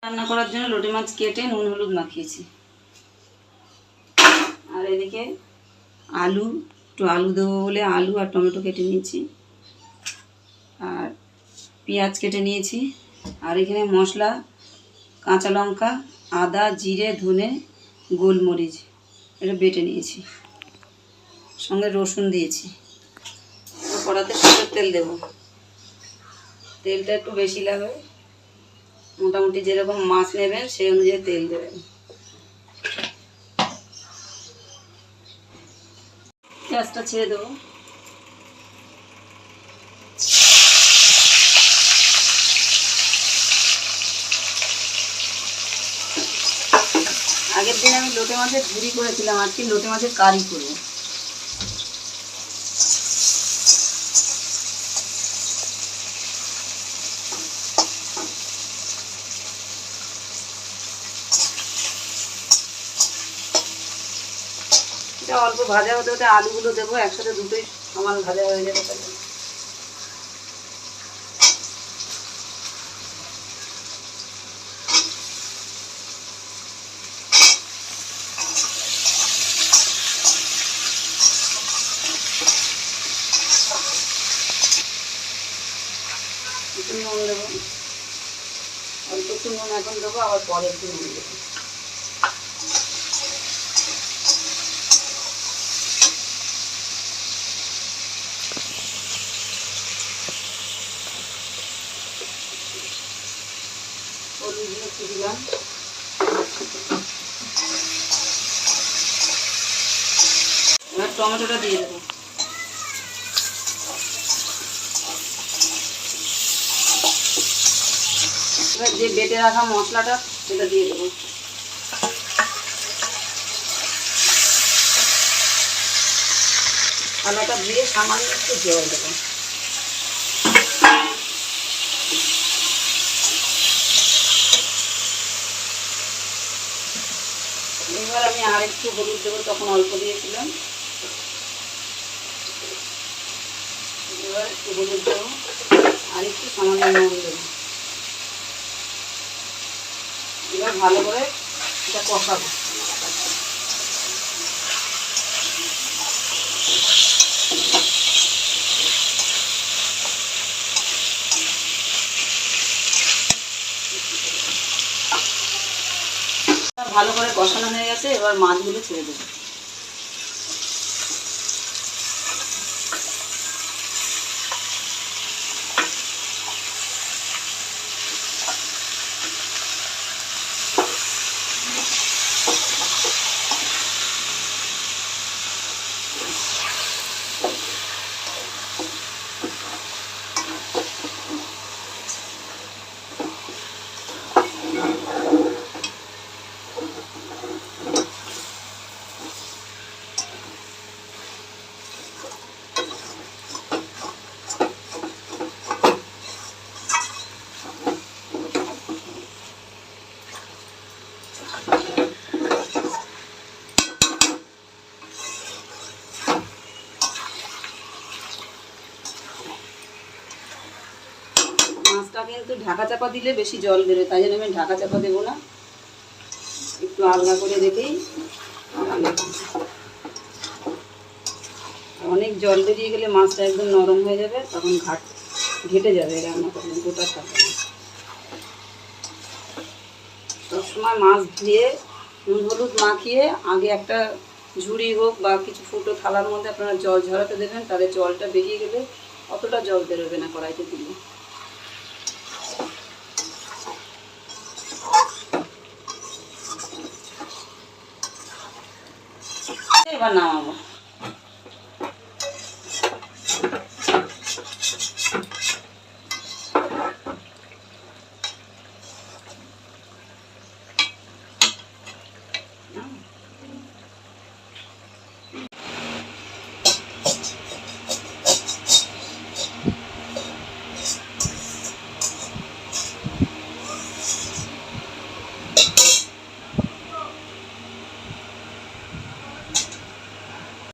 রান্না করার জন্য লোটে মাছ কেটে নুন হলুদ মাখিয়েছি। আর এদিকে একটু আলু দেবো বলে আলু আর টমেটো কেটে নিয়েছি, আর পেঁয়াজ কেটে নিয়েছি। আর এখানে মশলা কাঁচা লঙ্কা, আদা, জিরে, ধনে, গোলমরিচ এটা বেটে নিয়েছি, সঙ্গে রসুন দিয়েছি। কড়াতে সরষের তেল দেবো, তেলটা একটু বেশি লাগবে, মোটামুটি যেরকম মাছ নেবেন সেই অনুযায়ী তেল দেবেন। পেঁয়াজটা ছেড়ে দেবো। আগের দিন আমি লোটে মাছের ঝুরি করেছিলাম, আজকে লোটে মাছের কারি করবো। এটা অল্প ভাজা হতে হতে আলুগুলো দেবো, একসাথে দুটোই সমান ভাজা হয়ে যাবে। একটু নুন দেবো, অল্প একটু নুন এখন দেবো, আবার পরে একটু নুন দেবো। হলুদ একটু দিলাম, এবার টমেটোটা দিয়ে দেবো। এবার যে বেটে রাখা মশলাটা সেটা দিয়ে দেবো। থালাটা দিয়ে সামান্য একটু জল দেবো। এবার আমি আর একটু হলুদ দেবো, তখন অল্প দিয়েছিলাম। এবার একটু হলুদ দেবো, আর একটু সামান্য নুন দেবো। এবার ভালো করে এটা কষাবো। ভালো করে কষানো হয়ে গেছে, এবার মাছগুলো ছেড়ে দেবো। মাছটা কিন্তু ঢাকা চাপা দিলে বেশি জল বেরোয়, তাই জন্য আমি ঢাকা চাপা দেবো না, একটু আলগা করে দেখেই। অনেক জল বেরিয়ে গেলে মাছটা একদম নরম হয়ে যাবে, তখন ঘেটে যাবে রান্না করলে, গোটা থাকবে না। সবসময় মাছ ধুয়ে নুন হলুদ মাখিয়ে আগে একটা ঝুড়ি হোক বা কিছু ফুটো থালার মধ্যে আপনারা জল ঝরাতে দেবেন, তাহলে জলটা বেরিয়ে গেলে অতটা জল বেরোবে না কড়াইতে দিলে। এবার নামাবো।